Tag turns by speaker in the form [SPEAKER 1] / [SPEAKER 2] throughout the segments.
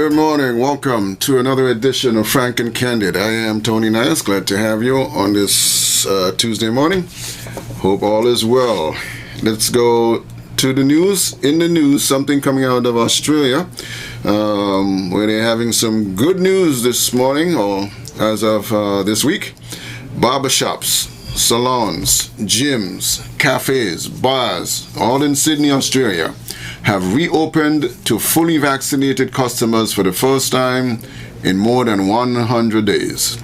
[SPEAKER 1] Good morning. Welcome to another edition of Frank and Candid. I am Tony Nias. Glad to have you on this Tuesday morning. Hope all is well. Let's go to the news. In the news, something coming out of Australia, where they're having some good news this morning, or as of this week. Barbershops, salons, gyms, cafes, bars, all in Sydney, Australia, have reopened to fully vaccinated customers for the first time in more than 100 days.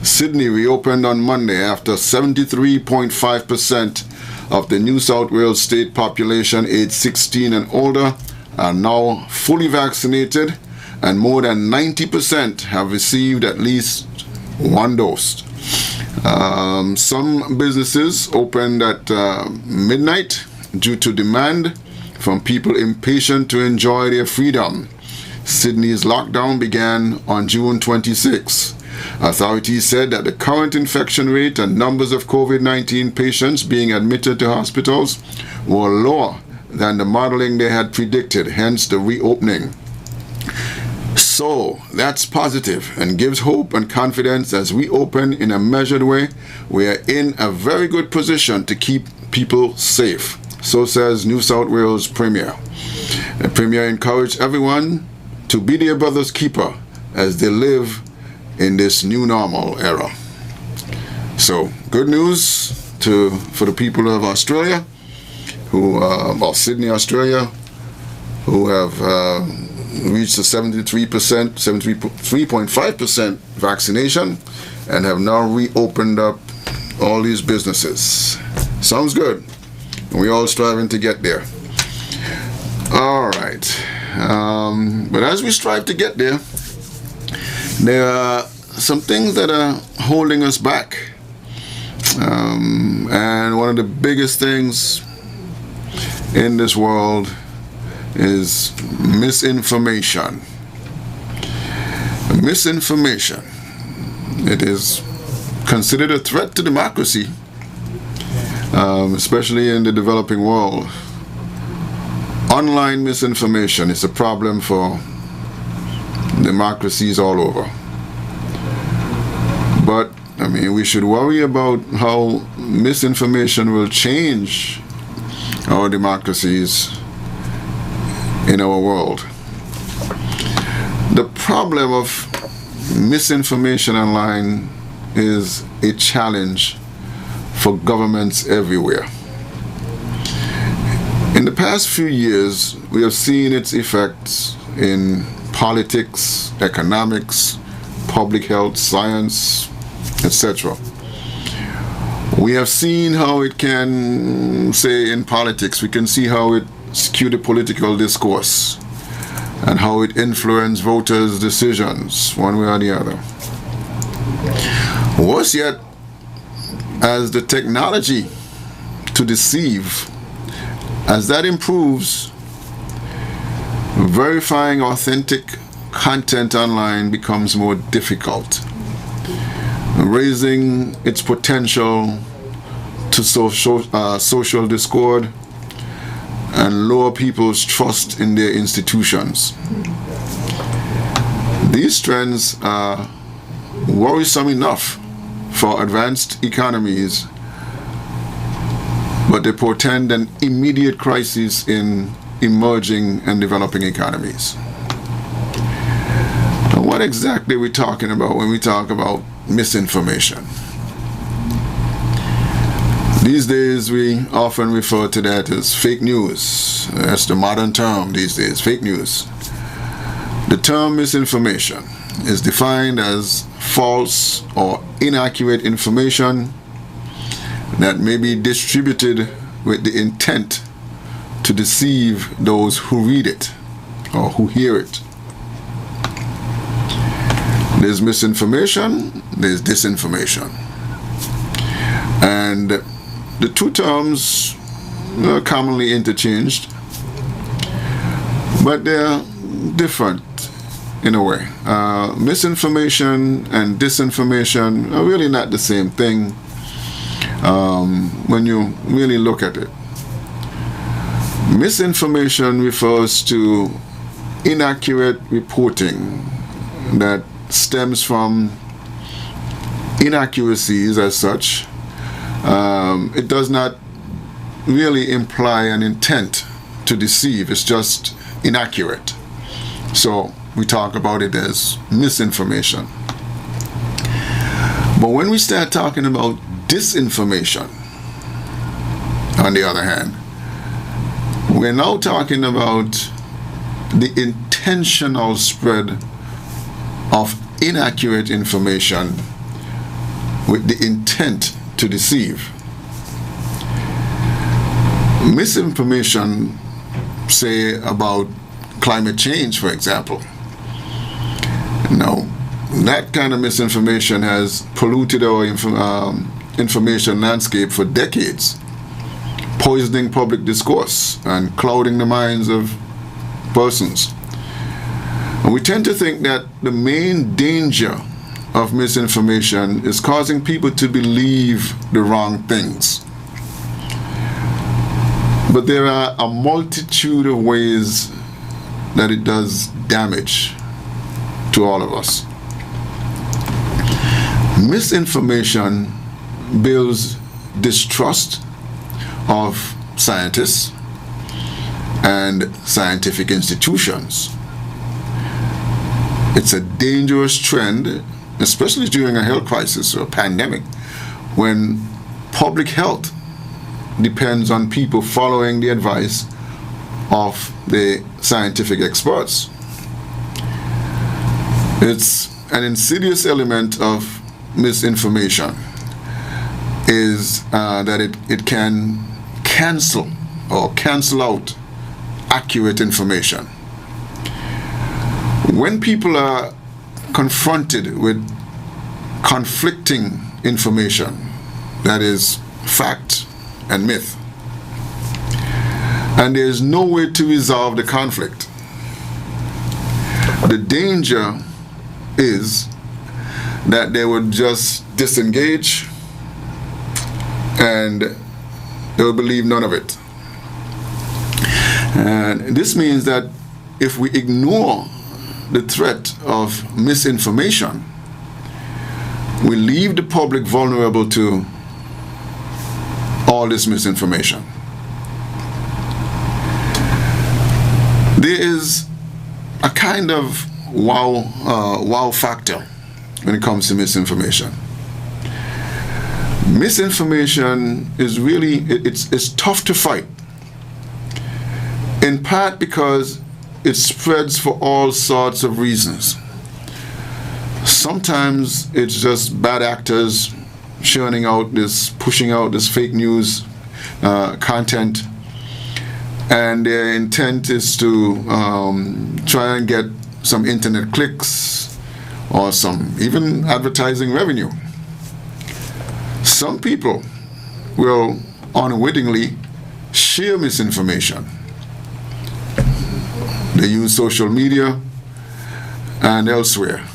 [SPEAKER 1] Sydney reopened on Monday after 73.5% of the New South Wales state population aged 16 and older are now fully vaccinated, and more than 90% have received at least one dose. Some businesses opened at midnight due to demand from people impatient to enjoy their freedom. Sydney's lockdown began on June 26. Authorities said that the current infection rate and numbers of COVID-19 patients being admitted to hospitals were lower than the modeling they had predicted, hence the reopening. So that's positive and gives hope and confidence as we open in a measured way. We are in a very good position to keep people safe. So says New South Wales Premier. The Premier encouraged everyone to be their brother's keeper as they live in this new normal era. So good news for the people of Australia, Sydney, Australia, who have reached the 73.5% vaccination and have now reopened up all these businesses. Sounds good. We're all striving to get there. All right. But as we strive to get there, there are some things that are holding us back. And one of the biggest things in this world is misinformation. Misinformation. It is considered a threat to democracy, especially in the developing world. Online misinformation is a problem for democracies all over. But, we should worry about how misinformation will change our democracies in our world. The problem of misinformation online is a challenge for governments everywhere. In the past few years, we have seen its effects in politics, economics, public health, science, etc. We have seen how it can, say in politics, we can see how it skewed the political discourse and how it influenced voters' decisions one way or the other. Worse yet, as the technology to deceive, as that improves, verifying authentic content online becomes more difficult, raising its potential to social discord and lower people's trust in their institutions. These trends are worrisome enough for advanced economies, but they portend an immediate crisis in emerging and developing economies. Now, what exactly are we talking about when we talk about misinformation? These days, we often refer to that as fake news. That's the modern term these days, fake news. The term misinformation is defined as false or inaccurate information that may be distributed with the intent to deceive those who read it or who hear it. There's misinformation, there's disinformation. And the two terms are commonly interchanged, but they're different in a way. Misinformation and disinformation are really not the same thing when you really look at it. Misinformation refers to inaccurate reporting that stems from inaccuracies as such. It does not really imply an intent to deceive. It's just inaccurate. So we talk about it as misinformation. But when we start talking about disinformation, on the other hand, we're now talking about the intentional spread of inaccurate information with the intent to deceive. Misinformation, say about climate change, for example. Now, that kind of misinformation has polluted our information landscape for decades, poisoning public discourse and clouding the minds of persons. And we tend to think that the main danger of misinformation is causing people to believe the wrong things. But there are a multitude of ways that it does damage to all of us. Misinformation builds distrust of scientists and scientific institutions. It's a dangerous trend, especially during a health crisis or a pandemic, when public health depends on people following the advice of the scientific experts. It's an insidious element of misinformation is that it can cancel out accurate information. When people are confronted with conflicting information, that is fact and myth, and there is no way to resolve the conflict, the danger is that they would just disengage and they will believe none of it. And this means that if we ignore the threat of misinformation, we leave the public vulnerable to all this misinformation. There is a kind of wow factor when it comes to misinformation. Misinformation is really, it's tough to fight, in part because it spreads for all sorts of reasons. Sometimes it's just bad actors pushing out this fake news content, and their intent is to try and get some internet clicks or some even advertising revenue. Some people will unwittingly share misinformation. They use social media and elsewhere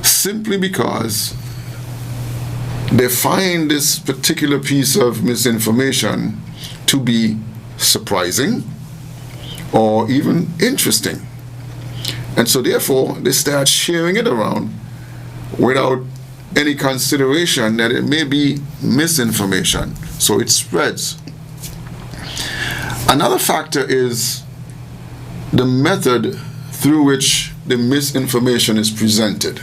[SPEAKER 1] simply because they find this particular piece of misinformation to be surprising or even interesting. And so therefore they start sharing it around without any consideration that it may be misinformation. So it spreads. Another factor is the method through which the misinformation is presented.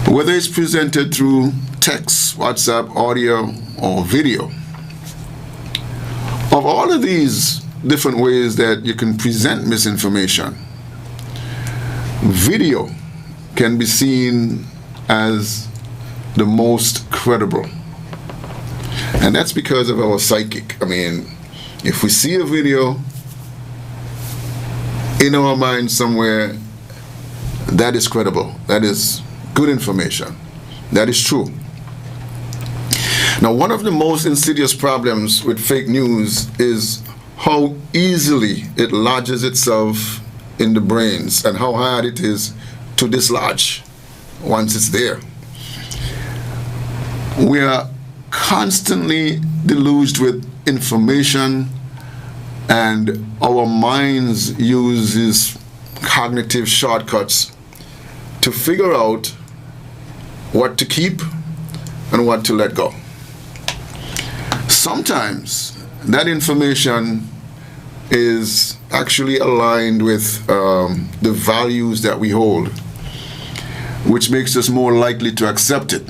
[SPEAKER 1] Whether it's presented through text, WhatsApp, audio, or video. Of all of these different ways that you can present misinformation, video can be seen as the most credible. And that's because of our psychic. I mean, if we see a video, in our mind somewhere, that is credible, that is good information, that is true. Now, one of the most insidious problems with fake news is how easily it lodges itself in the brains and how hard it is to dislodge once it's there. We are constantly deluged with information And our minds use these cognitive shortcuts to figure out what to keep and what to let go. Sometimes that information is actually aligned with the values that we hold, which makes us more likely to accept it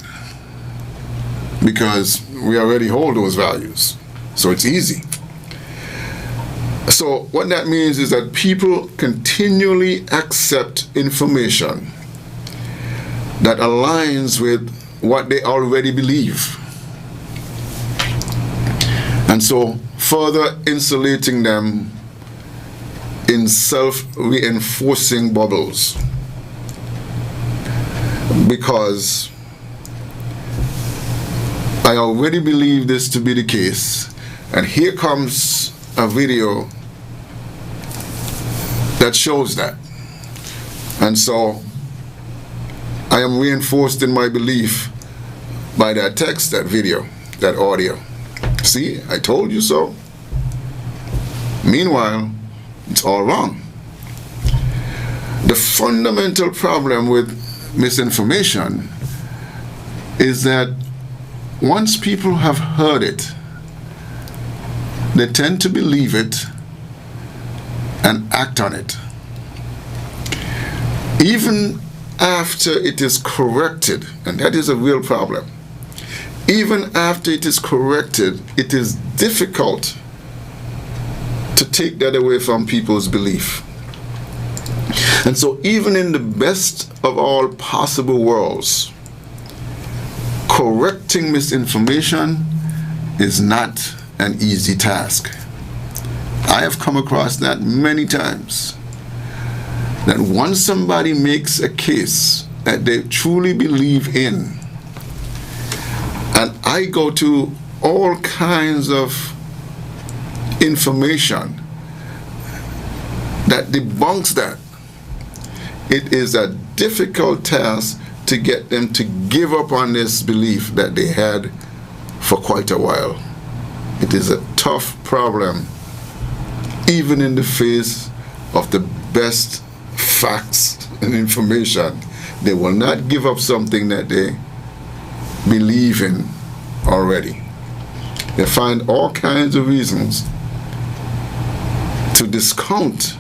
[SPEAKER 1] because we already hold those values. So it's easy. So what that means is that people continually accept information that aligns with what they already believe. And so further insulating them in self-reinforcing bubbles. Because I already believe this to be the case, and here comes a video that shows that. And so I am reinforced in my belief by that text, that video, that audio. See, I told you so. Meanwhile, it's all wrong. The fundamental problem with misinformation is that once people have heard it, they tend to believe it and act on it. Even after it is corrected, and that is a real problem. Even after it is corrected, it is difficult to take that away from people's belief. And so even in the best of all possible worlds, correcting misinformation is not an easy task. I have come across that many times. That once somebody makes a case that they truly believe in, and I go to all kinds of information that debunks that, it is a difficult task to get them to give up on this belief that they had for quite a while. It is a tough problem, even in the face of the best facts and information. They will not give up something that they believe in already. They find all kinds of reasons to discount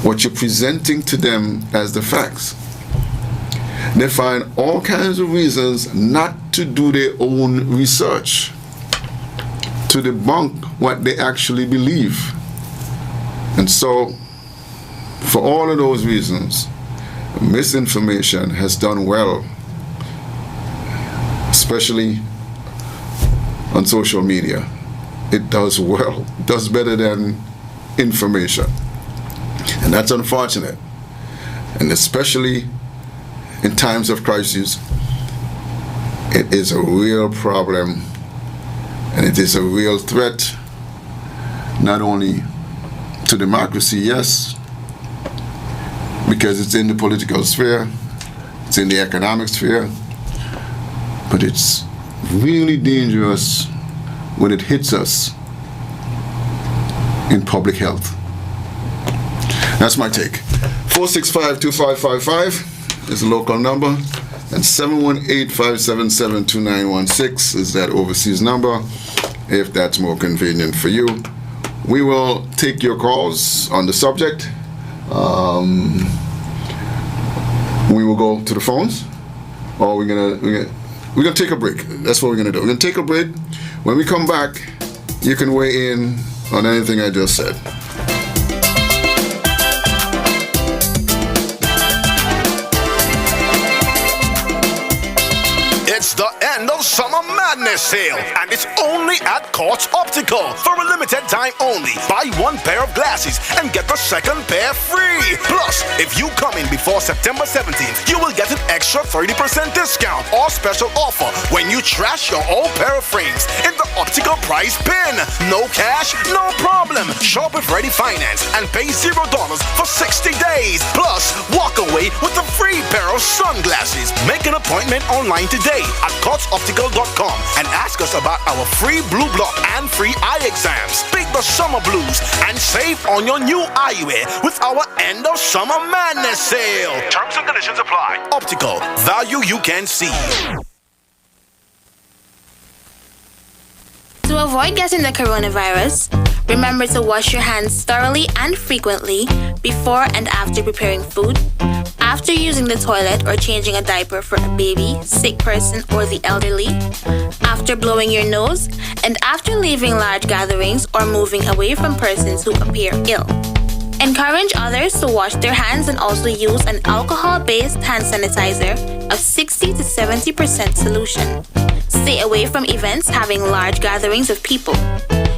[SPEAKER 1] what you're presenting to them as the facts. They find all kinds of reasons not to do their own research, to debunk what they actually believe. And so, for all of those reasons, misinformation has done well, especially on social media. It does well, it does better than information. And that's unfortunate. And especially in times of crisis, it is a real problem, and it is a real threat, not only to democracy, yes, because it's in the political sphere, it's in the economic sphere, but it's really dangerous when it hits us in public health. That's my take. 465-2555 is the local number, and 718-577-2916 is that overseas number, if that's more convenient for you. We will take your calls on the subject. We will go to the phones, or we're gonna take a break. That's what we're gonna do. We're gonna take a break. When we come back, you can weigh in on anything I just said.
[SPEAKER 2] It's the end of Summer Madness sale, and it's only at Courts Optical for a limited time only. Buy one pair of glasses and get the second pair free. Plus, if you come in before September 17th, you will get an extra 30% discount or special offer when you trash your old pair of frames in the Optical Price Bin. No cash, no problem. Shop with Ready Finance and pay $0 for 60 days. Plus, walk away with a free pair of sunglasses. Make an appointment online today at courtsoptical.com and ask us about our free Blue Block and free eye exams. Beat the summer blues and save on your new eyewear with our end of summer madness sale. Terms and conditions apply. Optical, value you can see.
[SPEAKER 3] To avoid getting the coronavirus, remember to wash your hands thoroughly and frequently before and after preparing food, after using the toilet or changing a diaper for a baby, sick person, or the elderly, after blowing your nose, and after leaving large gatherings or moving away from persons who appear ill. Encourage others to wash their hands and also use an alcohol-based hand sanitizer of 60 to 70% solution. Stay away from events having large gatherings of people.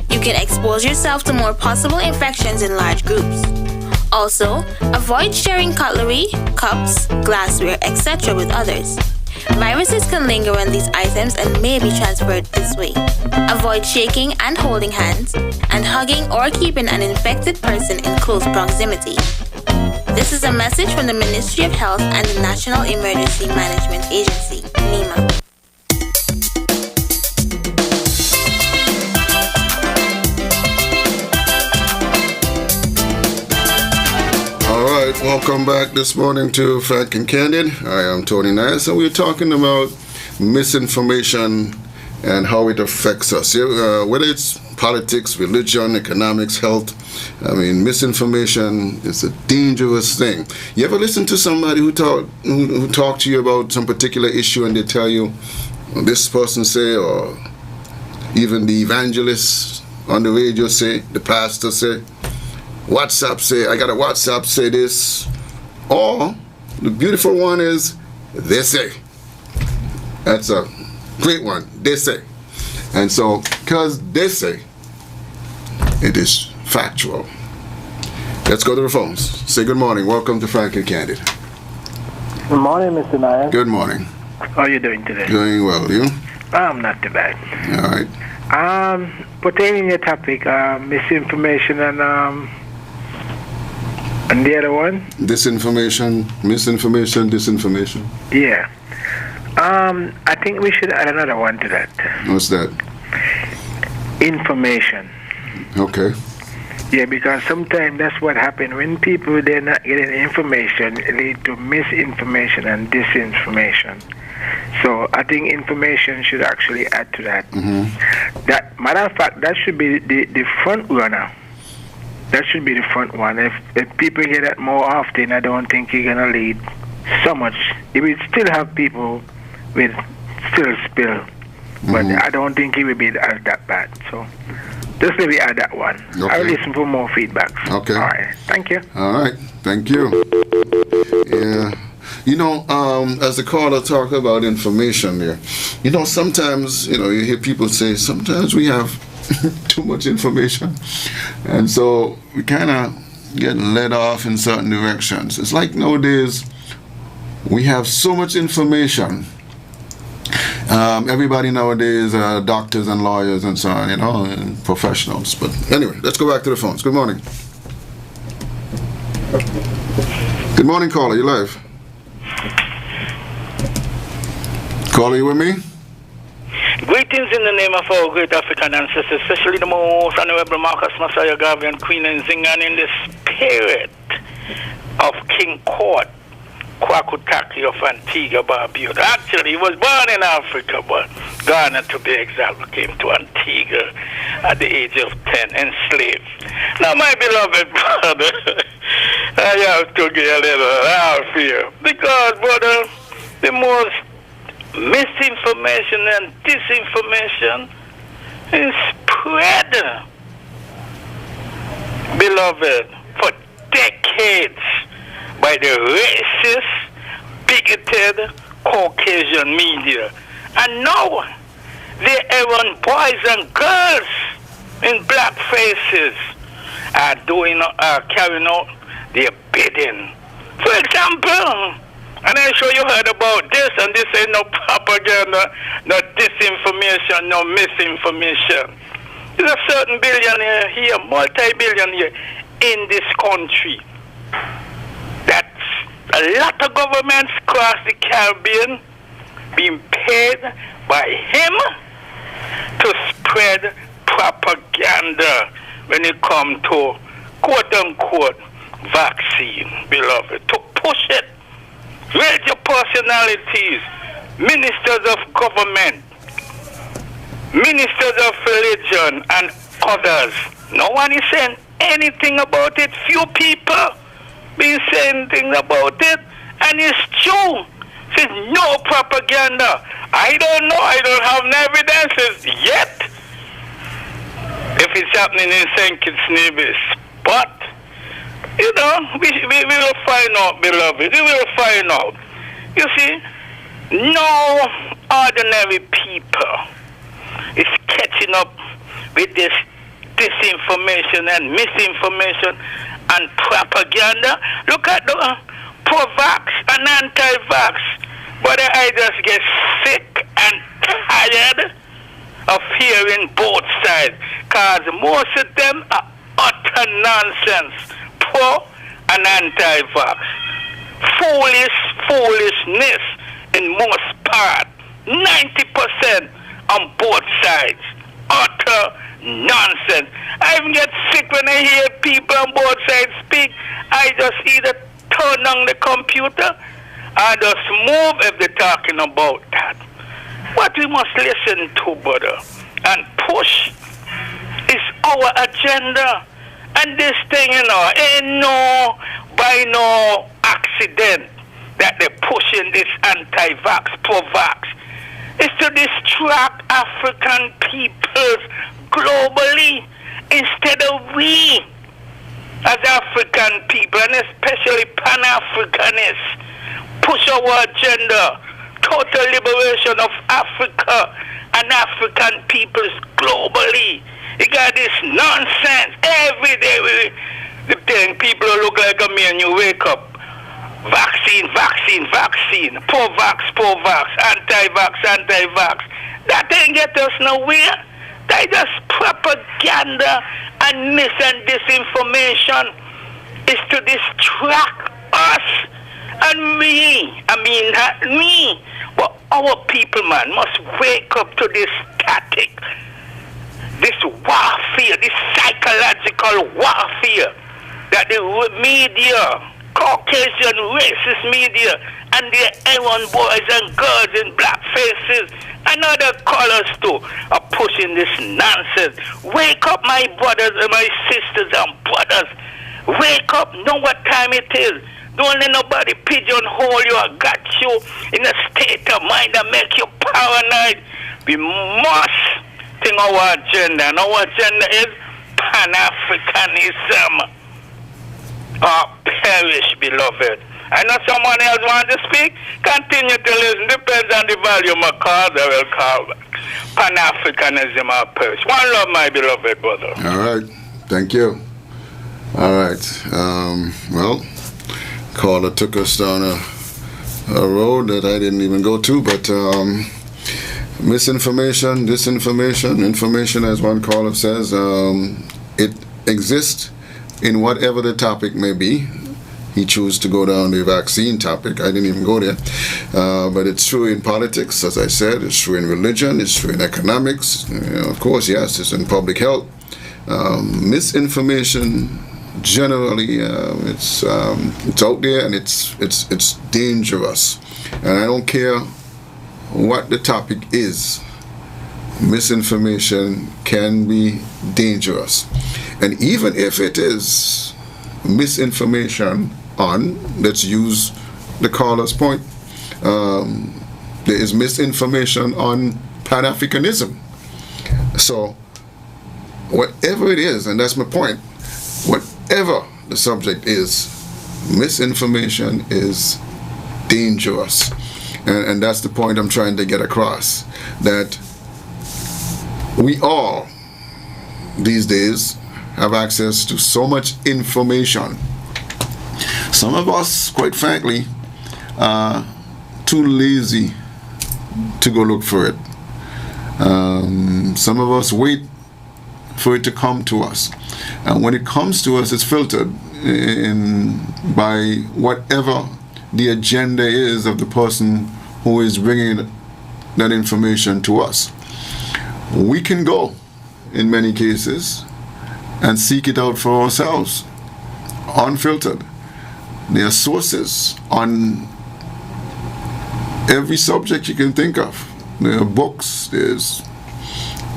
[SPEAKER 3] You can expose yourself to more possible infections in large groups. Also, avoid sharing cutlery, cups, glassware, etc. with others. Viruses can linger on these items and may be transferred this way. Avoid shaking and holding hands, and hugging or keeping an infected person in close proximity. This is a message from the Ministry of Health and the National Emergency Management Agency, NEMA.
[SPEAKER 1] Welcome back this morning to Frank and Candid. I am Tony Nice, and we're talking about misinformation and how it affects us. Whether it's politics, religion, economics, health, misinformation is a dangerous thing. You ever listen to somebody who talk to you about some particular issue and they tell you, this person say, or even the evangelist on the radio say, the pastor say, WhatsApp say, I got a WhatsApp say this. Or the beautiful one is, they say. That's a great one, they say. And so, because they say, it is factual. Let's go to the phones. Say good morning. Welcome to Frank and Candid.
[SPEAKER 4] Good morning, Mr. Nair.
[SPEAKER 1] Good morning.
[SPEAKER 4] How are you doing today?
[SPEAKER 1] Doing well. You?
[SPEAKER 4] I'm not too bad.
[SPEAKER 1] All right.
[SPEAKER 4] Pertaining your topic, misinformation and the other one?
[SPEAKER 1] Disinformation, misinformation, disinformation.
[SPEAKER 4] Yeah. I think we should add another one to that.
[SPEAKER 1] What's that?
[SPEAKER 4] Information.
[SPEAKER 1] Okay.
[SPEAKER 4] Yeah, because sometimes that's what happens. When people, they're not getting information, it leads to misinformation and disinformation. So I think information should actually add to that.
[SPEAKER 1] Mm-hmm.
[SPEAKER 4] That matter of fact, that should be the front runner. That should be the front one. If people hear that more often, I don't think you're going to lead so much. It will still have people with still spill, but I don't think it will be as that bad. So just maybe add that one.
[SPEAKER 1] Okay.
[SPEAKER 4] I'll listen for more feedback.
[SPEAKER 1] Okay.
[SPEAKER 4] All right. Thank you.
[SPEAKER 1] All right. Thank you. Yeah. As the caller talk about information there, sometimes, you hear people say, sometimes we have too much information, and so we kind of get led off in certain directions. It's like nowadays we have so much information. Everybody nowadays are doctors and lawyers and so on, and professionals. But anyway, let's go back to the phones. Good morning. Good morning, caller. You live? Caller, you with me?
[SPEAKER 5] Greetings in the name of our great African ancestors, especially the most honorable Marcus Messiah Garvey and Queen Nzinga, in the spirit of King Court Kwakutaki of Antigua, Barbuda. Actually, he was born in Africa, but Ghana, to be exact, came to Antigua at the age of 10, enslaved. Now, my beloved brother, I have to get a little laugh here, because, brother, the most misinformation and disinformation is spread, beloved, for decades by the racist, bigoted Caucasian media. And now the errand boys and girls in black faces are carrying out their bidding. For example, and I'm sure you heard about this, and this ain't no propaganda, no disinformation, no misinformation. There's a certain billionaire here, multi-billionaire in this country. That's a lot of governments across the Caribbean being paid by him to spread propaganda when it comes to quote-unquote vaccine, beloved, to push it. Raise your personalities, ministers of government, ministers of religion, and others. No one is saying anything about it. Few people been saying things about it, and it's true. Says no propaganda. I don't know. I don't have no evidences yet. If it's happening in St. Kitts Nevis, but you know, we will find out, beloved. We will find out. You see, no ordinary people is catching up with this disinformation and misinformation and propaganda. Look at the pro-vax and anti-vax. But I just get sick and tired of hearing both sides, because most of them are utter nonsense, pro and anti-vax. Foolishness in most part. 90% on both sides. Utter nonsense. I even get sick when I hear people on both sides speak. I just either turn on the computer or just move if they're talking about that. What we must listen to, brother, and push is our agenda. And this thing, you know, ain't by no accident that they're pushing this anti-vax, pro-vax. It's to distract African peoples globally instead of we as African people, and especially Pan-Africanists, push our agenda, total liberation of Africa and African peoples globally. You got this nonsense every day. The thing, people look like a man, you wake up. Vaccine, pro-vax, anti-vax. That ain't get us nowhere. That is propaganda and disinformation. Is to distract us. And not me, but our people, man, must wake up to this static, this warfare, this psychological warfare that the media, Caucasian racist media, and their A1 boys and girls in black faces and other colors too are pushing this nonsense. Wake up, my brothers and my sisters and brothers. Wake up, know what time it is. Don't let nobody pigeonhole you or got you in a state of mind that make you paranoid. We must think our agenda, and our agenda is Pan-Africanism or perish, beloved. I know someone else wants to speak. Continue to listen. Depends on the volume of cards I will call back. Pan-Africanism or perish. One love, my beloved brother.
[SPEAKER 1] All right. Thank you. All right. Well, caller took us down a road that I didn't even go to, but misinformation, disinformation, information, as one caller says, it exists in whatever the topic may be. He chose to go down the vaccine topic. I didn't even go there. But it's true in politics, as I said. It's true in religion. It's true in economics. Of course, yes, it's in public health. Misinformation, generally, it's out there, and it's dangerous. And I don't care what the topic is. Misinformation can be dangerous. And even if it is misinformation on, let's use the caller's point, there is misinformation on Pan-Africanism. So whatever it is, and that's my point, whatever the subject is, misinformation is dangerous. And that's the point I'm trying to get across, that we all these days have access to so much information. Some of us, quite frankly, are too lazy to go look for it. Some of us wait for it to come to us. And when it comes to us, it's filtered by whatever the agenda is of the person who is bringing that information to us. we can go, in many cases, and seek it out for ourselves, unfiltered. There are sources on every subject you can think of. There are books, there's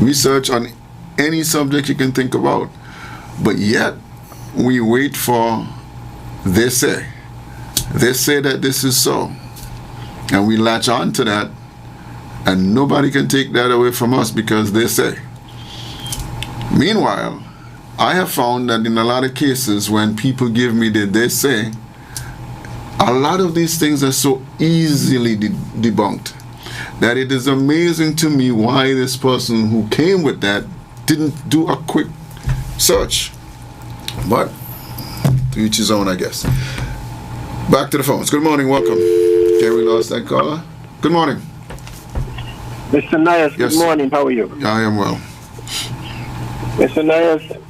[SPEAKER 1] research on any subject you can think about. But yet, we wait for they say. They say that this is so. And we latch on to that, and nobody can take that away from us because they say. Meanwhile, I have found that in a lot of cases when people give me the they say, a lot of these things are so easily debunked that it is amazing to me why this person who came with that didn't do a quick search. But to each his own, I guess. Back to the phones. Good morning, welcome. Okay, we lost that caller. Good morning.
[SPEAKER 6] Mr. Nias,
[SPEAKER 1] Yes.
[SPEAKER 6] good morning. How are you?
[SPEAKER 1] I am well.
[SPEAKER 6] Mr. Nias,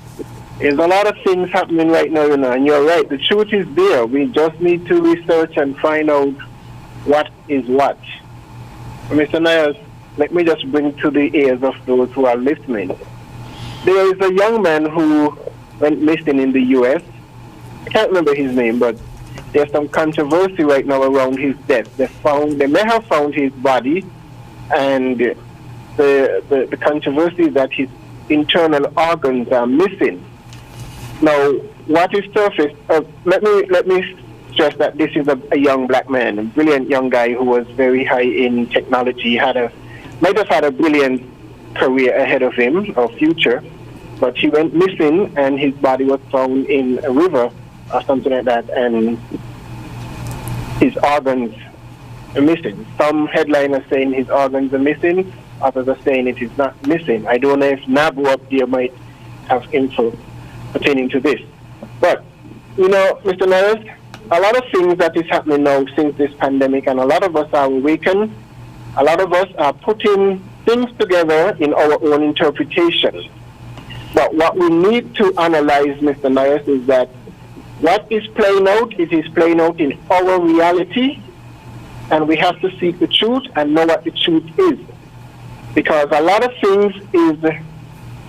[SPEAKER 6] there's a lot of things happening right now, and you're right. The truth is there. We just need to research and find out what is what. Mr. Nias, let me just bring to the ears of those who are listening. There is a young man who went missing in the U.S. I can't remember his name, but there's some controversy right now around his death. They may have found his body, and the controversy is that his internal organs are missing. Now, what is surfaced? Let me stress that this is a young black man, a brilliant young guy who was very high in technology. Might have had a brilliant career ahead of him or future, but he went missing, and his body was found in a river or something like that, and his organs are missing. Some headline are saying his organs are missing, others are saying it is not missing. I don't know if NABU up there might have info pertaining to this. But, Mr. Norris, a lot of things that is happening now since this pandemic, and a lot of us are awakened, a lot of us are putting things together in our own interpretation. But what we need to analyze, Mr. Norris, is that what is playing out, it is playing out in our reality, and we have to seek the truth and know what the truth is. Because a lot of things is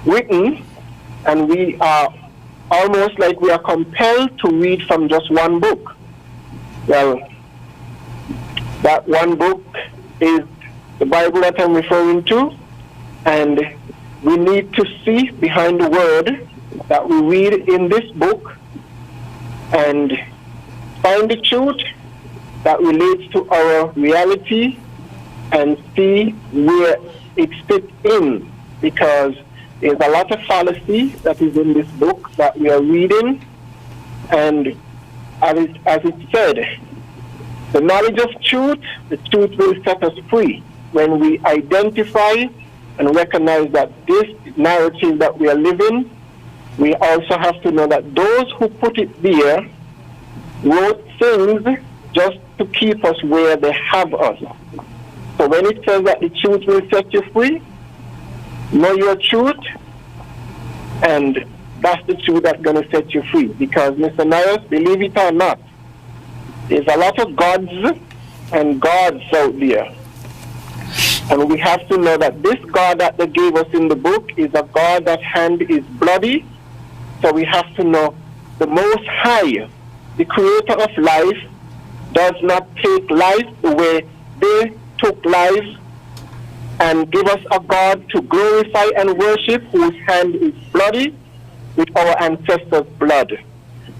[SPEAKER 6] written, and we are almost like we are compelled to read from just one book. Well, that one book is the Bible that I'm referring to, and we need to see behind the word that we read in this book and find the truth that relates to our reality and see where it fits in, because there's a lot of fallacy that is in this book that we are reading, and as it said, the knowledge of truth, the truth will set us free. When we identify and recognize that this narrative that we are living, we also have to know that those who put it there wrote things just to keep us where they have us. So when it says that the truth will set you free, know your truth, and that's the truth that's going to set you free. Because, Mr. Nias, believe it or not, there's a lot of gods and gods out there. And we have to know that this God that they gave us in the book is a God that hand is bloody. So we have to know the Most High, the creator of life, does not take life the way they took life, and give us a God to glorify and worship whose hand is bloody with our ancestors' blood.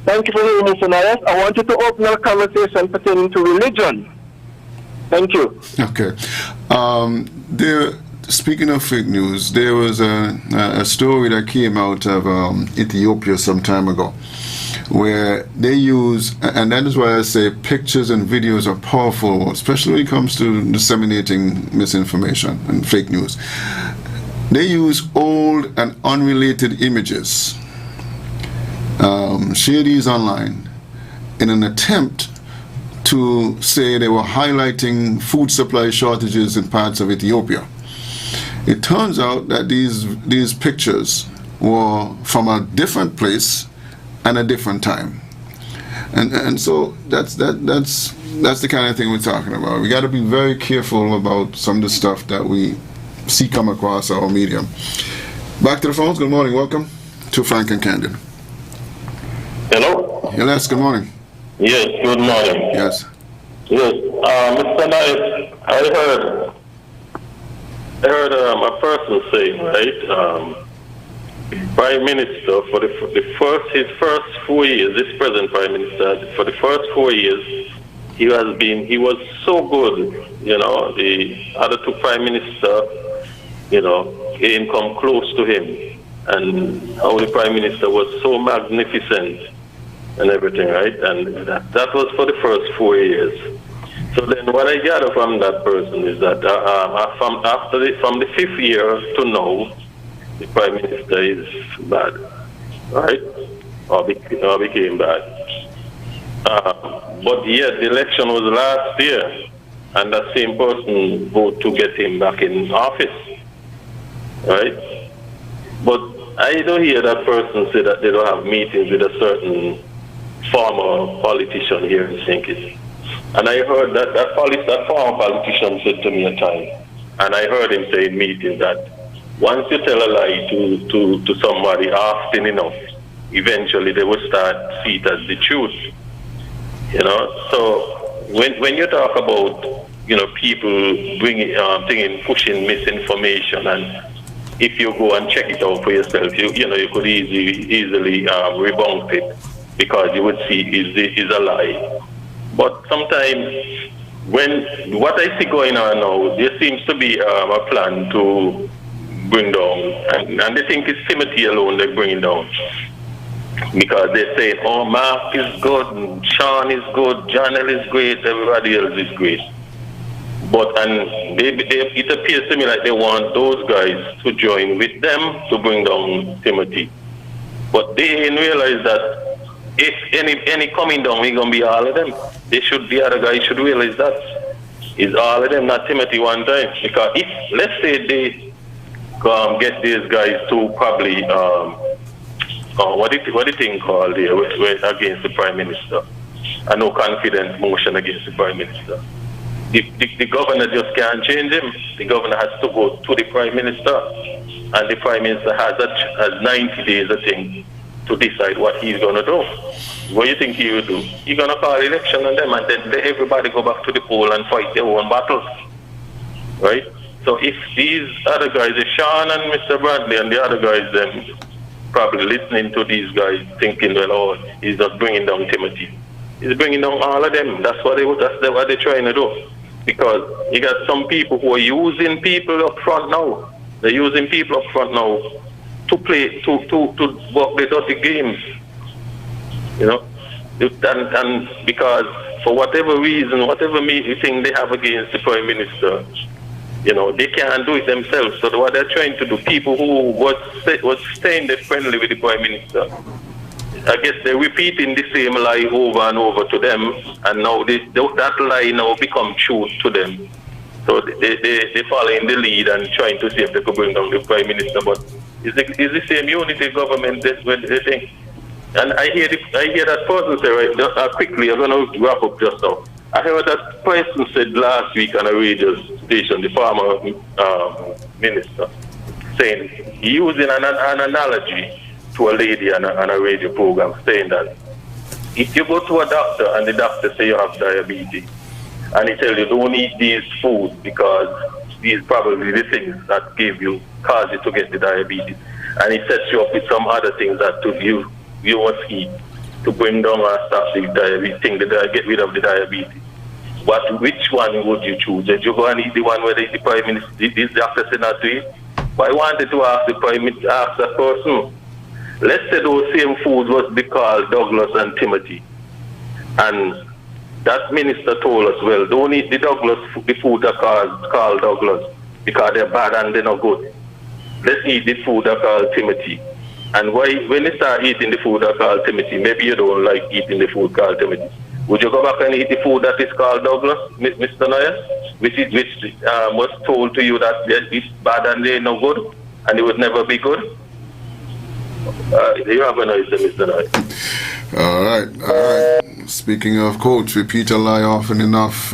[SPEAKER 6] Thank you for hearing me, Nias. I wanted to open a conversation pertaining to religion. Thank you.
[SPEAKER 1] Okay. Speaking of fake news, there was a story that came out of Ethiopia some time ago, where they use, and that is why I say pictures and videos are powerful, especially when it comes to disseminating misinformation and fake news. They use old and unrelated images, share these online in an attempt to say they were highlighting food supply shortages in parts of Ethiopia. It turns out that these pictures were from a different place and a different time, and so that's the kind of thing we're talking about. We got to be very careful about some of the stuff that we see come across our medium. Back to the phones. Good morning. Welcome to Frank and Candid.
[SPEAKER 7] Hello?
[SPEAKER 1] Yes, good morning.
[SPEAKER 7] Yes, good morning.
[SPEAKER 1] Yes.
[SPEAKER 7] Yes, Mr. Knight, I heard a person say, right, Prime Minister, for his first 4 years, this present Prime Minister, for the first 4 years, he was so good, the other two Prime Minister, didn't come close to him, and how the Prime Minister was so magnificent and everything, right? And that was for the first 4 years. So then what I gather from that person is that from the 5th year to now, the Prime Minister is bad, right? Or became bad. But yet the election was last year, and that same person voted to get him back in office, right? But I don't hear that person say that they don't have meetings with a certain former politician here in St. Kitts. And I heard that former politician said to me a time, and I heard him say in meetings that once you tell a lie to somebody often enough, eventually they will start see it as the truth. So when you talk about people pushing misinformation, and if you go and check it out for yourself, you could easily rebunk it, because you would see is a lie. But sometimes, what I see going on now, there seems to be a plan to bring down, and they think it's Timothy alone they're bringing down. Because they say, oh, Mark is good, Sean is good, Janelle is great, everybody else is great. But it appears to me like they want those guys to join with them to bring down Timothy. But they didn't realize that if any coming down, we're going to be all of them. The other guys should realize that. It's all of them, not Timothy one time. Because if, let's say they get these guys to probably, what the thing called there, against the Prime Minister. A no confidence motion against the Prime Minister. The governor just can't change him. The governor has to go to the Prime Minister. And the Prime Minister has 90 days, I think, to decide what he's going to do. What do you think he will do? He's going to call election on them, and then let everybody go back to the poll and fight their own battles. Right? So if these other guys, Sean and Mr. Bradley and the other guys, then probably listening to these guys thinking, well, he's not bringing down Timothy. He's bringing down all of them. That's what they're trying to do. Because you got some people who are using people up front now. They're using people up front now to play, to work the dirty games. And because for whatever reason, whatever thing they have against the Prime Minister, they can't do it themselves. So what they're trying to do, people who was staying there friendly with the Prime Minister, I guess they're repeating the same lie over and over to them, and now that lie now become truth to them. So they follow in the lead and trying to see if they could bring down the Prime Minister. But it's the same unity government that's what they think. And I hear that person say, right, quickly, I'm going to wrap up just now. I heard that person said last week on a radio station, the former minister, saying, using an analogy to a lady on a radio program, saying that if you go to a doctor and the doctor say you have diabetes, and he tells you don't eat these foods because these probably the things that cause you to get the diabetes, and he sets you up with some other things that you must eat to bring down or stop the diabetes thing, get rid of the diabetes. But which one would you choose? Did you go and eat the one where the Prime Minister, this doctor said not to eat? But I wanted to ask the Prime Minister, ask that person. Let's say those same foods was be called Douglas and Timothy. And that minister told us, well, don't eat the food that called Douglas because they're bad and they're not good. Let's eat the food that called Timothy. And when you start eating the food that called Timothy, maybe you don't like eating the food called Timothy. Would you go back and eat the food that is called Douglas, Mr. Noyes? Which was told to you that it's bad and they're no good, and it would never be good? You have a nice day, Mr. Noyes.
[SPEAKER 1] All right. Speaking of quotes, repeat a lie often enough.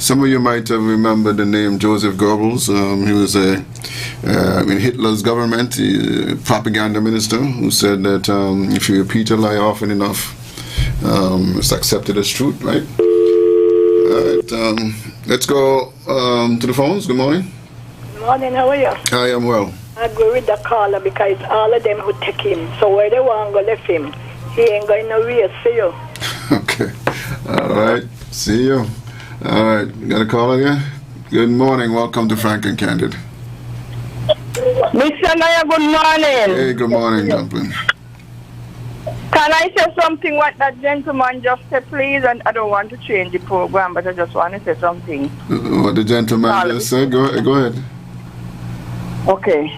[SPEAKER 1] Some of you might have remembered the name Joseph Goebbels. He was in Hitler's government, a propaganda minister, who said that if you repeat a lie often enough, it's accepted as truth, right? All right, let's go to the phones. Good morning.
[SPEAKER 8] Good morning, how are you?
[SPEAKER 1] I am well.
[SPEAKER 8] I agree with the caller because all of them who take him. So where they want to go left him, he ain't going to race for you.
[SPEAKER 1] Okay. All right. See you. All right. Got a caller here? Good morning. Welcome to Frank and Candid.
[SPEAKER 9] Mr. Naya, good morning.
[SPEAKER 1] Hey, good morning, Dumpling.
[SPEAKER 9] Can I say something what that gentleman just said, please? And I don't want to change the program, but I just want to say something.
[SPEAKER 1] What the gentleman just said? Go ahead.
[SPEAKER 9] Okay.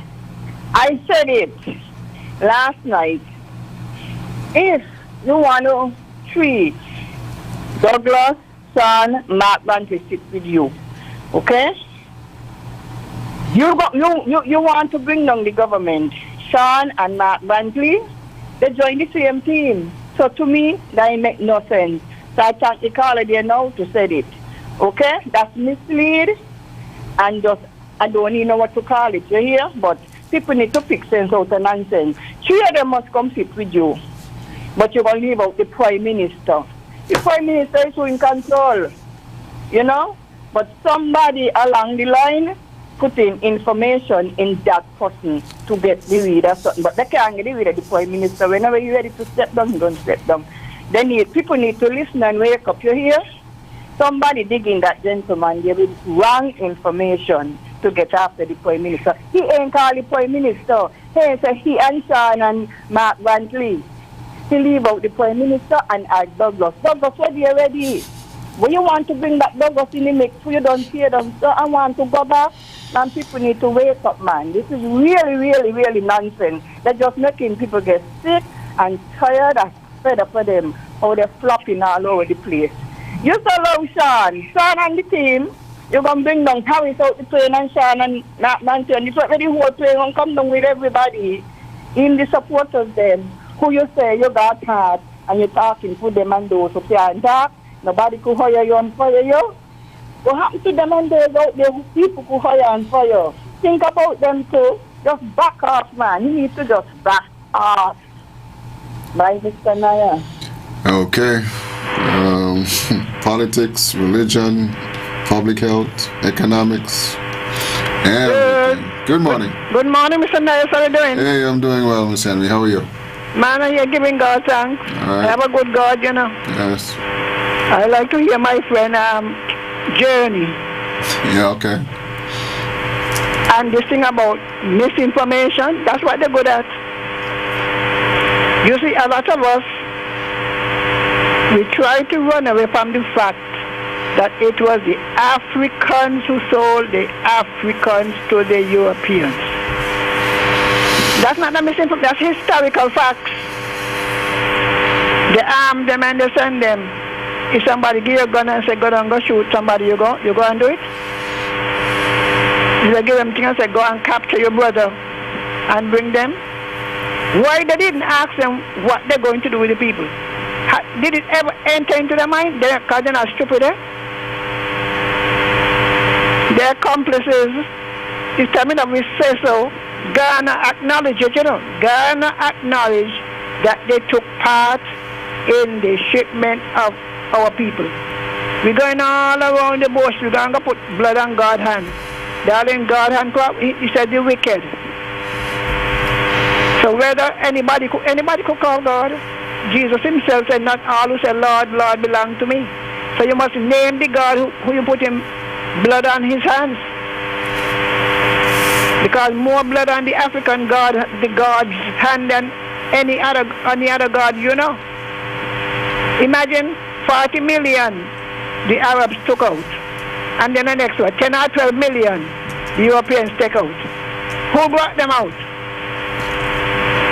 [SPEAKER 9] I said it last night. If you want to treat Douglas, Son, Mark Brantley sit with you, okay? You want to bring down the government. Sean and Mark Brantley, they join the same team. So to me, that make no sense. So I thank the caller there now to say it. Okay? That's mislead and just, I don't even know what to call it, you hear? But people need to pick sense out of nonsense. 3 of them must come sit with you. But you're going to leave out the Prime Minister. The Prime Minister is who in control, you know? But somebody along the line put in information in that person to get the read or something. But they can't get the read of the Prime Minister. Whenever you're ready to step down, you're going to step down. People need to listen and wake up. You hear? Somebody digging that gentleman gave him wrong information to get after the Prime Minister. He ain't called the Prime Minister. He and Sean and Mark Brantley. He leave out the Prime Minister and add Douglas. Douglas, ready? When you want to bring that Douglas in the mix, you don't hear them. So I want to go back. And people need to wake up, man. This is really, really, really nonsense. They're just making people get sick and tired and fed up with them. How they're flopping all over the place. You so love Sean and the team. You're going to bring down Harris out the plane and Sean and Mark Brantley. It's already whole plane going to come down with everybody. In the supporters them. Who you say you got hard and you're talking to them and those who can't talk, nobody could hire you and fire you. What happened to them and those out there who people could hire and fire? Think about them too. Just back off, man. You need to just back off. Bye, Mr. Naya.
[SPEAKER 1] Okay. Politics, religion, public health, economics, everything. Good morning.
[SPEAKER 9] Good morning, Mr. Naya. How are you doing?
[SPEAKER 1] Hey, I'm doing well, Miss Henry. How are you?
[SPEAKER 9] Man, I'm here giving God thanks.
[SPEAKER 1] All right.
[SPEAKER 9] I have a good God, you know.
[SPEAKER 1] Yes.
[SPEAKER 9] I like to hear my friend Journey.
[SPEAKER 1] Yeah, okay.
[SPEAKER 9] And this thing about misinformation, that's what they're good at. You see, a lot of us, we try to run away from the fact that it was the Africans who sold the Africans to the Europeans. That's not a misinformation, that's historical facts. They arm them and they send them. If somebody give you a gun and say, go down, go shoot somebody, you go and do it? If they give them thing and say, go and capture your brother and bring them? Why they didn't ask them what they're going to do with the people? Did it ever enter into their mind? Because they're not stupid, eh? Their accomplices, it's time enough we say so. Ghana acknowledge it, you know. Ghana acknowledge that they took part in the shipment of our people. We're going all around the bush. We're going to put blood on God's hand. They're in God's hand. He said the wicked. So whether anybody could call God, Jesus himself said, not all who say, Lord, Lord, belong to me. So you must name the God who you put him blood on his hands. Because more blood on the African God, the God's hand than any other God, you know. Imagine 40 million the Arabs took out. And then the next one, 10 or 12 million the Europeans take out. Who brought them out?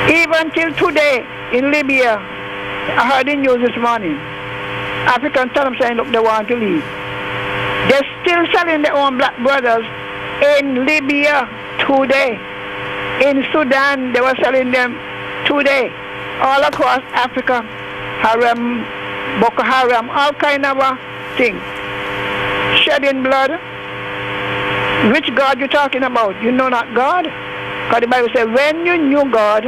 [SPEAKER 9] Even till today in Libya, I heard the news this morning, Africans tell them saying, look, they want to leave. They're still selling their own black brothers in Libya today. In Sudan, they were selling them today. All across Africa, Haram, Boko Haram, all kind of things.
[SPEAKER 10] shedding blood. Which God you talking about? You know not God. Because the Bible says, when you knew God,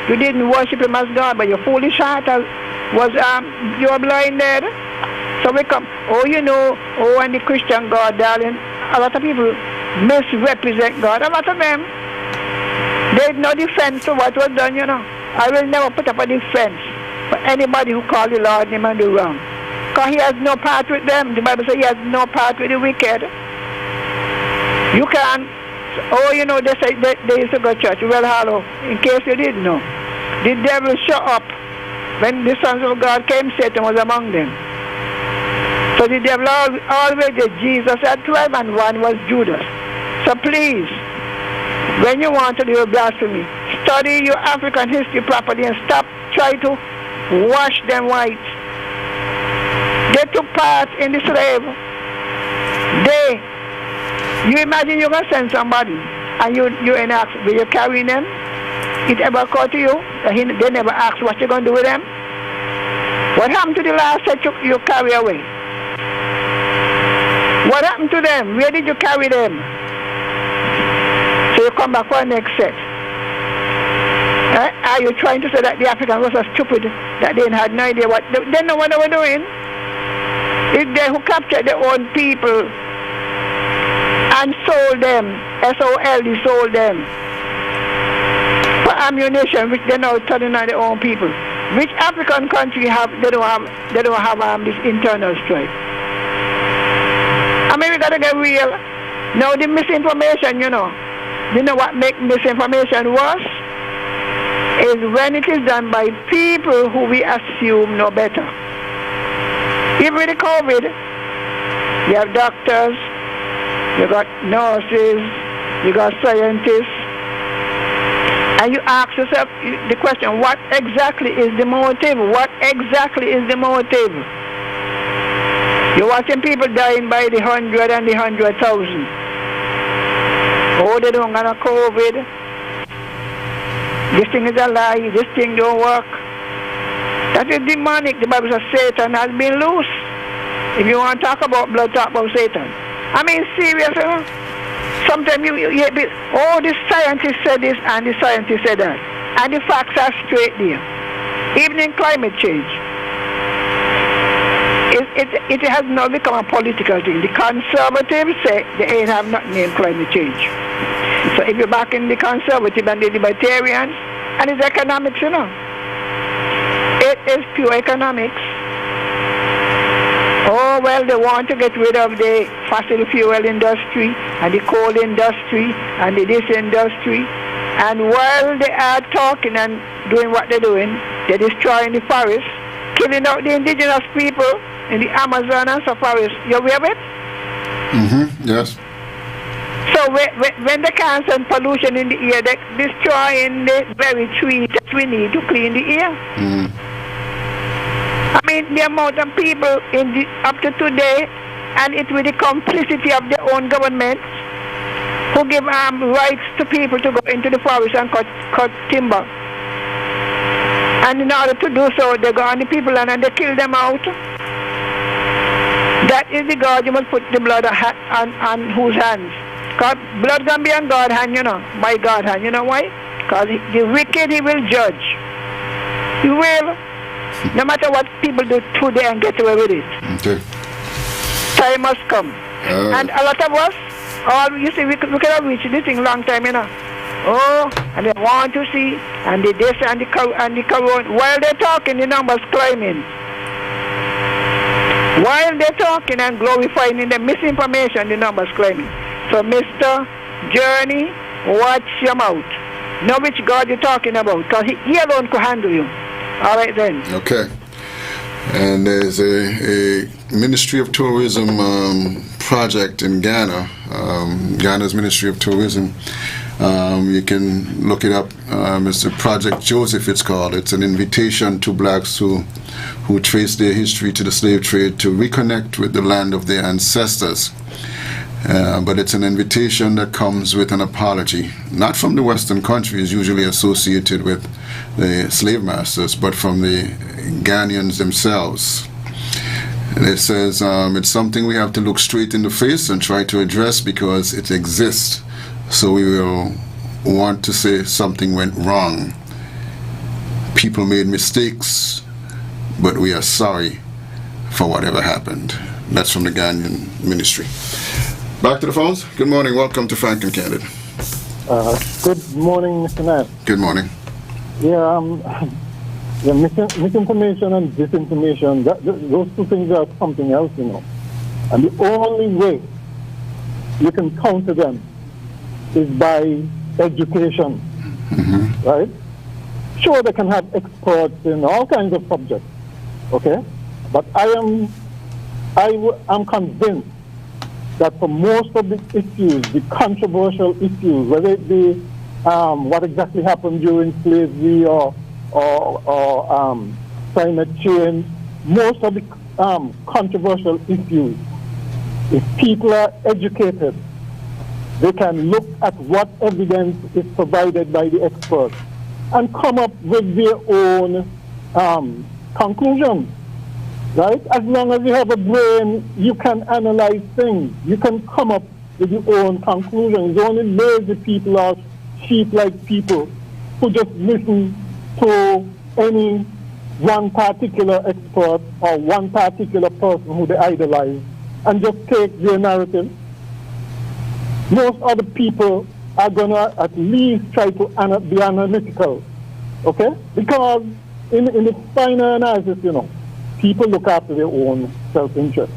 [SPEAKER 10] you didn't worship him as God, but your foolish heart was you were blinded. So we come, and the Christian God, darling, a lot of people misrepresent God. A lot of them, there's no defense for what was done, I will never put up a defense for anybody who calls the Lord name and do wrong. Because he has no part with them. The Bible says he has no part with the wicked. You can't, they say they used to go to church. Well, hello, in case you didn't know. The devil showed up when the sons of God came, Satan was among them. So the devil always did. Jesus had 12 and one was Judas. So please, when you want to do blasphemy, study your African history properly and stop trying to wash them white. They took part in the slave. You imagine you're going to send somebody and you ask, will you carry them? It ever occurred to you that they never asked what you're going to do with them? What happened to the last set you carry away? What happened to them? Where did you carry them? So you come back for the next set. Are you trying to say that the Africans were so stupid that they had no idea what they know what they were doing? It's they who captured their own people and sold them, SOLD sold them for ammunition, which they now turning on their own people. Which African country they don't have this internal strife? I mean, we gotta get real. Now the misinformation, you know what makes misinformation worse is when it is done by people who we assume know better. Even with the COVID, you have doctors, you got nurses, you got scientists, and you ask yourself the question, what exactly is the motive? What exactly is the motive? You're watching people dying by the 100 and the 100,000. Oh, they don't got a COVID. This thing is a lie. This thing don't work. That is demonic. The Bible says Satan has been loose. If you want to talk about blood, talk about Satan. I mean, seriously. Sometimes you hear, this scientist said this and the scientist said that. And the facts are straight there. Even in climate change. It has now become a political thing. The conservatives say they have not named climate change. So if you're back in the conservative and the libertarians, and it's economics, It is pure economics. Oh, well, they want to get rid of the fossil fuel industry and the coal industry and the this industry. And while they are talking and doing what they're doing, they're destroying the forest, killing out the indigenous people in the Amazon and forest. You aware of it?
[SPEAKER 1] Mm-hmm, yes.
[SPEAKER 10] So when they can't send pollution in the air, they're destroying the very tree that we need to clean the air.
[SPEAKER 1] Mm.
[SPEAKER 10] I mean, the amount of people up to today, and it with the complicity of their own government, who give rights to people to go into the forest and cut timber. And in order to do so, they go on the people and they kill them out. That is the God you must put the blood on whose hands. Because blood can be on God's hand, by God's hand. You know why? Because the wicked he will judge. He will. No matter what people do today and get away with it.
[SPEAKER 1] Okay.
[SPEAKER 10] Time must come. And a lot of us, you see, we could have reached this thing long time, Oh, and they want to see, and the this and the corona. While they're talking, the numbers climbing. While they're talking and glorifying in the misinformation, the numbers climbing. So, Mr. Journey, watch your mouth. Know which God you're talking about, because he alone could handle you. All right, then.
[SPEAKER 1] Okay. And there's a Ministry of Tourism project in Ghana, Ghana's Ministry of Tourism. You can look it up. It's the Project Joseph, it's called. It's an invitation to blacks who trace their history to the slave trade to reconnect with the land of their ancestors. But it's an invitation that comes with an apology, not from the Western countries usually associated with the slave masters, but from the Ghanaians themselves. And it says it's something we have to look straight in the face and try to address because it exists. So we will want to say something went wrong. People made mistakes, but we are sorry for whatever happened. That's from the Ghanaian ministry. Back to the phones. Good morning. Welcome to Frank and Candid.
[SPEAKER 11] Good morning, Mr. Knapp.
[SPEAKER 1] Good morning.
[SPEAKER 11] Misinformation and disinformation, those two things are something else, you know. And the only way you can counter them is by education, right? Sure, they can have experts in all kinds of subjects, okay? But I am convinced that for most of the issues, the controversial issues, whether it be what exactly happened during slavery or climate change, most of the controversial issues, if people are educated, they can look at what evidence is provided by the experts and come up with their own conclusions, right? As long as you have a brain, you can analyze things. You can come up with your own conclusions. Only lazy people or sheep-like people who just listen to any one particular expert or one particular person who they idolize and just take their narrative. Most other people are going to at least try to be analytical, okay? Because in the final analysis, you know, people look after their own self-interest.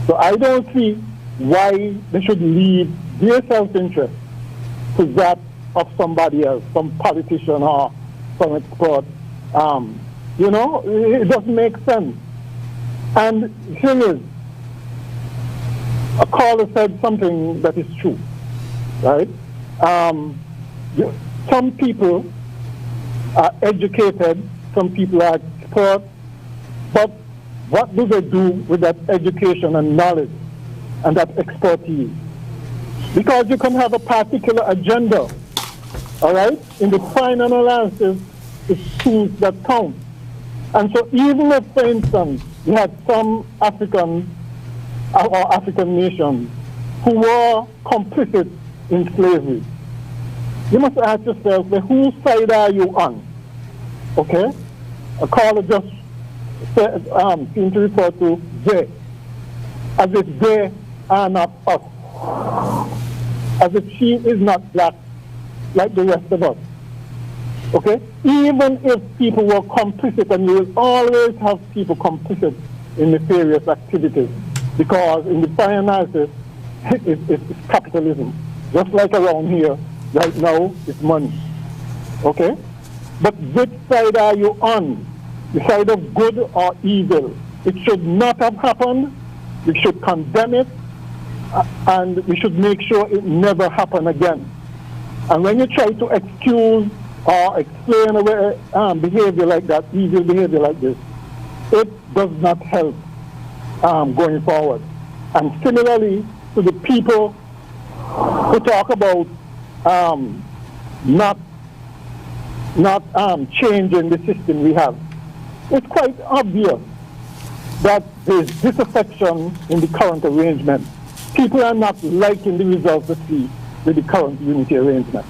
[SPEAKER 11] So I don't see why they should leave their self-interest to that of somebody else, some politician or some expert. You know, it doesn't make sense. And the thing is, a caller said something that is true, right? Some people are educated, some people are experts, but what do they do with that education and knowledge and that expertise? Because you can have a particular agenda, all right? In the final analysis, it's truth that counts. And so even if, for instance, you had some African nations who were complicit in slavery, you must ask yourself, well, whose side are you on? Okay? A caller just seemed to refer to they, as if they are not us, as if she is not black like the rest of us. Okay? Even if people were complicit, and you will always have people complicit in nefarious activities, because in the final analysis, it's capitalism. Just like around here, right now, it's money. Okay? But which side are you on? The side of good or evil? It should not have happened. We should condemn it, and we should make sure it never happen again. And when you try to excuse or explain away behavior like that, evil behavior like this, it does not help going forward. And similarly to the people who talk about not changing the system we have, it's quite obvious that there's disaffection in the current arrangement. People are not liking the results they see with the current unity arrangement.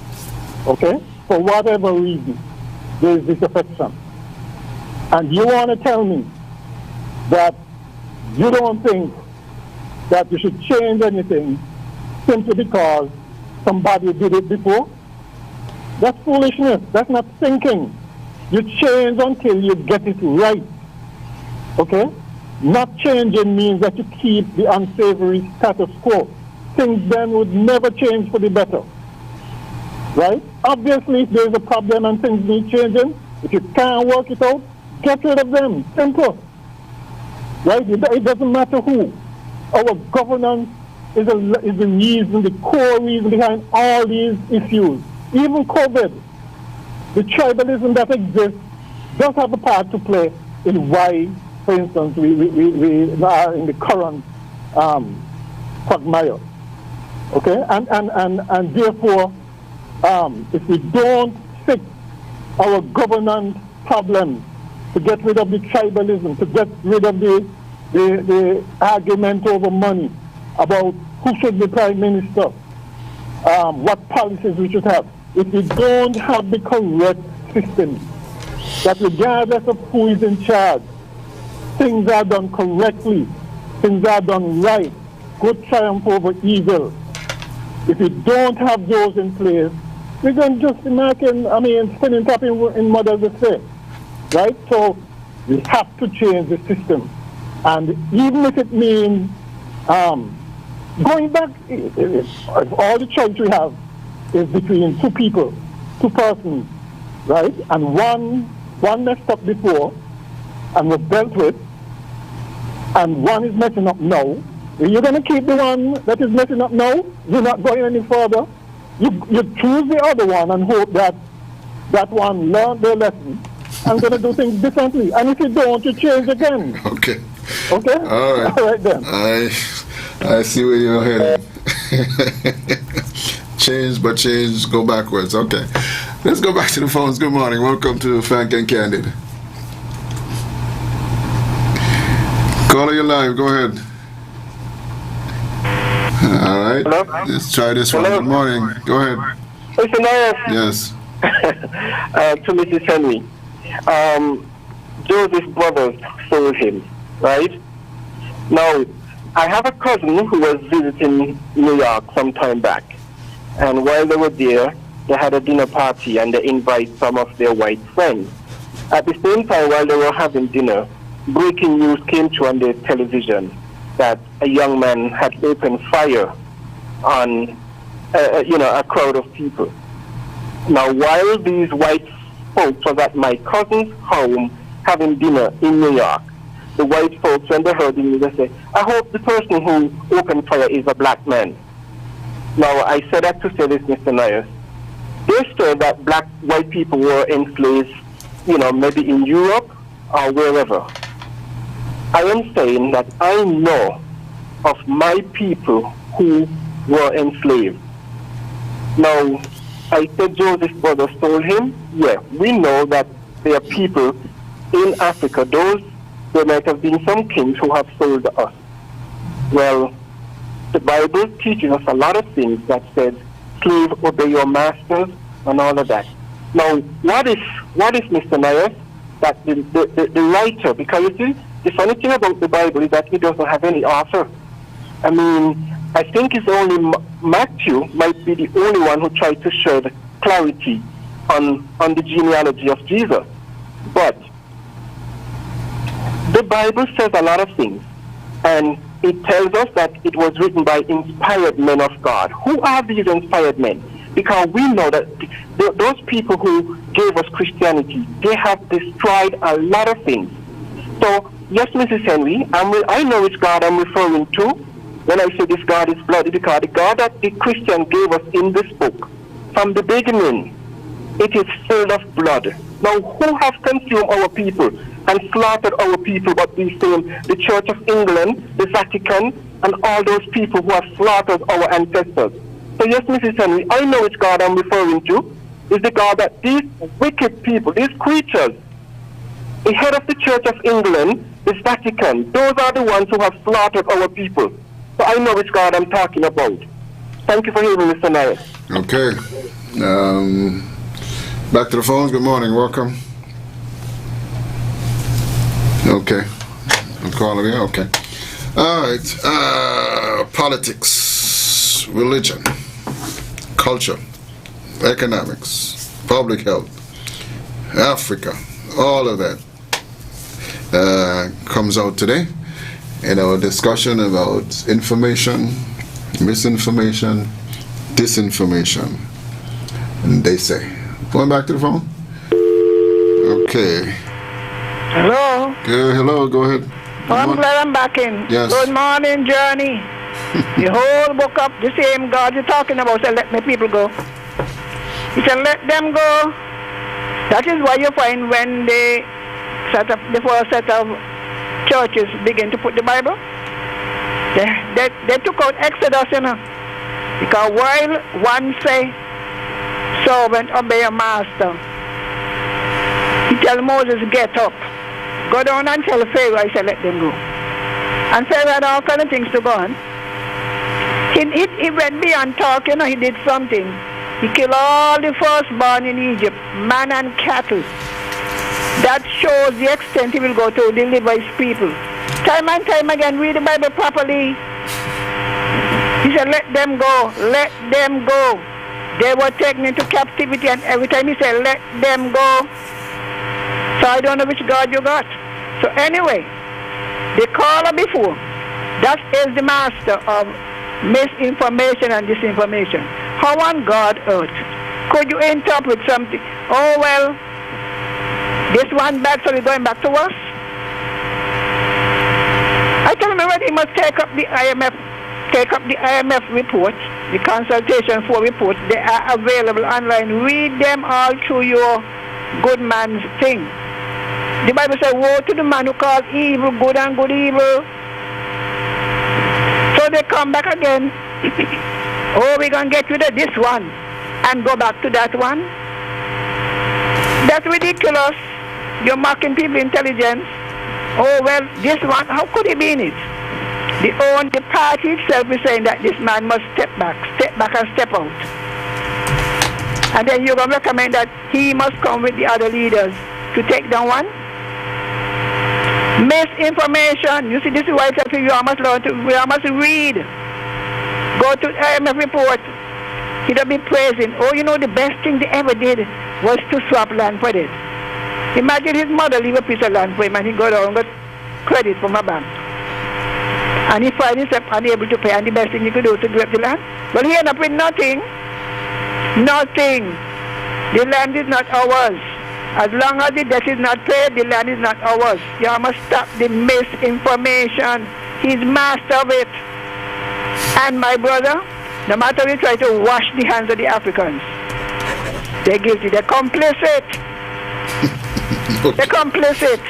[SPEAKER 11] Okay? For whatever reason, there is disaffection. And you want to tell me that you don't think that you should change anything simply because somebody did it before? That's foolishness. That's not thinking. You change until you get it right. Okay? Not changing means that you keep the unsavory status quo. Things then would never change for the better. Right? Obviously, if there's a problem and things need changing, if you can't work it out, get rid of them. Simple. Right? It doesn't matter who. Our governance is the reason, the core reason behind all these issues. Even COVID, the tribalism that exists does have a part to play in why, for instance, we are in the current quagmire. Okay? And therefore, if we don't fix our governance problems, to get rid of the tribalism, to get rid of the the argument over money, about who should be prime minister, what policies we should have. If we don't have the correct system, that regardless of who is in charge, things are done correctly, things are done right, good triumph over evil. If we don't have those in place, we're going to just spinning top in mud, as they say, right? So we have to change the system. And even if it means going back, all the choice we have is between two people, two persons, right? And one messed up before and was dealt with, and one is messing up now. You're going to keep the one that is messing up now? You're not going any further? You choose the other one and hope that that one learned their lesson and going to do things differently. And if you don't, you change again.
[SPEAKER 1] Okay.
[SPEAKER 11] Okay?
[SPEAKER 1] All right.
[SPEAKER 11] All right then.
[SPEAKER 1] I see where you're heading. Change, but change, go backwards. Okay. Let's go back to the phones. Good morning. Welcome to Frank and Candid. Caller, you're live. Go ahead. All right.
[SPEAKER 6] Hello?
[SPEAKER 1] Let's try this one.
[SPEAKER 6] Hello?
[SPEAKER 1] Good morning. Go ahead.
[SPEAKER 6] Mr. Norris.
[SPEAKER 1] Yes.
[SPEAKER 6] To Mrs. Henry. Joseph's brothers sold him, right? Now, I have a cousin who was visiting New York some time back. And while they were there, they had a dinner party and they invited some of their white friends. At the same time, while they were having dinner, breaking news came to on the television that a young man had opened fire on, a crowd of people. Now, while these white folks were at my cousin's home having dinner in New York, the white folks, when they heard the news, they said, I hope the person who opened fire is a black man. Now, I said that to say this, Mr. Nyers. They said that white people were enslaved, maybe in Europe or wherever. I am saying that I know of my people who were enslaved. Now, I said Joseph's brother stole him. Yeah, we know that there are people in Africa, there might have been some kings who have sold us. Well, the Bible teaches us a lot of things that says, slave, obey your masters, and all of that. Now, what if Mr. Nyers, that the writer, because you see, the funny thing about the Bible is that it doesn't have any author. I mean, I think it's only Matthew might be the only one who tried to show the clarity on the genealogy of Jesus. But the Bible says a lot of things, and it tells us that it was written by inspired men of God. Who are these inspired men? Because we know that those people who gave us Christianity, they have destroyed a lot of things. So, yes, Mrs. Henry, I know which God I'm referring to when I say this God is bloody, because the God that the Christian gave us in this book, from the beginning, it is filled of blood. Now, who has consumed our people and slaughtered our people but we same the Church of England, the Vatican, and all those people who have slaughtered our ancestors? So yes, Mrs. Henry, I know which God I'm referring to. Is the God that these wicked people, these creatures, the head of the Church of England, the Vatican, those are the ones who have slaughtered our people. So I know which God I'm talking about. Thank you for hearing me, Mr. Nyers.
[SPEAKER 1] Okay. Back to the phones. Good morning. Welcome. Okay. I'm calling you. Okay. All right. Politics, religion, culture, economics, public health, Africa, all of that comes out today in our discussion about information, misinformation, disinformation. And they say. Going back to the phone? Okay.
[SPEAKER 10] Hello?
[SPEAKER 1] Hello, go ahead.
[SPEAKER 10] I'm glad I'm back in.
[SPEAKER 1] Yes.
[SPEAKER 10] Good morning, Journey. The whole book up, the same God you're talking about said, let my people go. He said, let them go. That is why you find when they set up, the first set of churches begin to put the Bible, they took out Exodus, because while one say, servant, obey your master, he tell Moses, get up, go down and tell Pharaoh, I said, let them go. And Pharaoh had all kind of things to go on. He went beyond talk, he did something. He killed all the firstborn in Egypt, man and cattle. That shows the extent he will go to deliver his people. Time and time again, read the Bible properly. He said, let them go, let them go. They were taken into captivity, and every time he said, let them go. So I don't know which God you got. So anyway, the caller before, that is the master of misinformation and disinformation. How on God earth could you interpret something? Oh, well, this one back, so we're going back to us? I tell him already he must take up the IMF report, the consultation for reports. They are available online. Read them all through your good man's thing. The Bible says, woe to the man who calls evil good and good evil. So they come back again. Oh, we're going to get rid of this one and go back to that one. That's ridiculous. You're mocking people's intelligence. Oh, well, this one, how could he be in it? The party itself is saying that this man must step back and step out. And then you're going to recommend that he must come with the other leaders to take down one? Misinformation. You see, this is why I tell you must learn to, we must read. Go to IMF report. He'll be praising. Oh, the best thing they ever did was to swap land for it. Imagine his mother leave a piece of land for him and he go down and get credit from a bank. And he find himself unable to pay, and the best thing he could do to grab the land. Well, he end up with nothing. Nothing. The land is not ours. As long as the debt is not paid, the land is not ours. You must stop the misinformation. He's master of it. And my brother, no matter if you try to wash the hands of the Africans, they're guilty. They're complicit.
[SPEAKER 1] Okay.
[SPEAKER 10] They're complicit.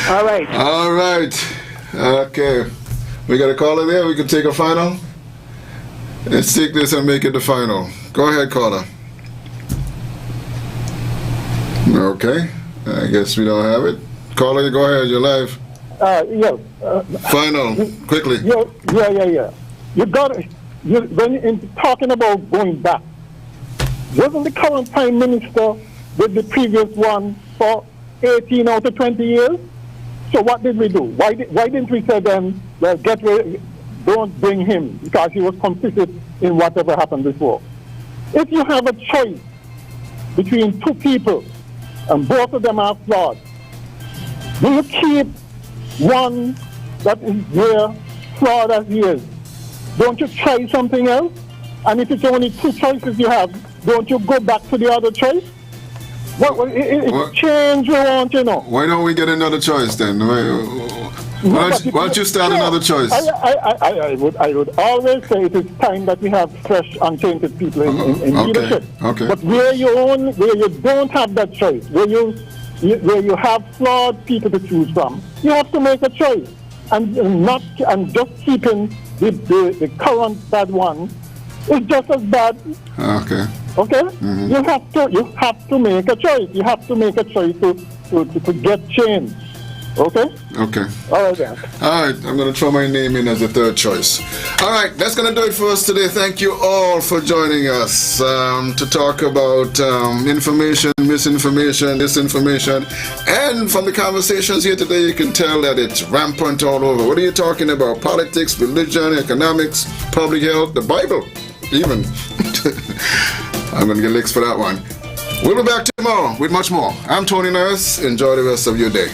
[SPEAKER 1] All right. All right. Okay. We got a caller there. We can take a final. Let's take this and make it the final. Go ahead, caller. Okay. I guess we don't have it. Caller, go ahead. You're live.
[SPEAKER 11] Yes.
[SPEAKER 1] Final. Quickly.
[SPEAKER 11] Yeah. You got it. When in talking about going back, wasn't the current Prime Minister with the previous one for 18 out of 20 years? So what did we do? Why didn't we say then, well, don't bring him because he was complicit in whatever happened before? If you have a choice between two people and both of them are flawed, do you keep one that is there flawed as he is? Don't you try something else? And if it's only two choices you have, don't you go back to the other choice? It's change you want,
[SPEAKER 1] Why don't we get another choice then? Why don't you start another choice?
[SPEAKER 11] I would always say it is time that we have fresh, untainted people in leadership.
[SPEAKER 1] Okay.
[SPEAKER 11] But where you don't have that choice, where you have flawed people to choose from, you have to make a choice, and just keeping the current bad one is just as bad.
[SPEAKER 1] Okay.
[SPEAKER 11] Okay?
[SPEAKER 1] Mm-hmm.
[SPEAKER 11] You have to make a choice. You have to make a choice to get change. Okay?
[SPEAKER 1] Okay.
[SPEAKER 11] All right, then.
[SPEAKER 1] All right, I'm going to throw my name in as a third choice. All right, that's going to do it for us today. Thank you all for joining us to talk about information, misinformation, disinformation. And from the conversations here today, you can tell that it's rampant all over. What are you talking about? Politics, religion, economics, public health, the Bible, even. I'm going to get licks for that one. We'll be back tomorrow with much more. I'm Tony Nurse. Enjoy the rest of your day.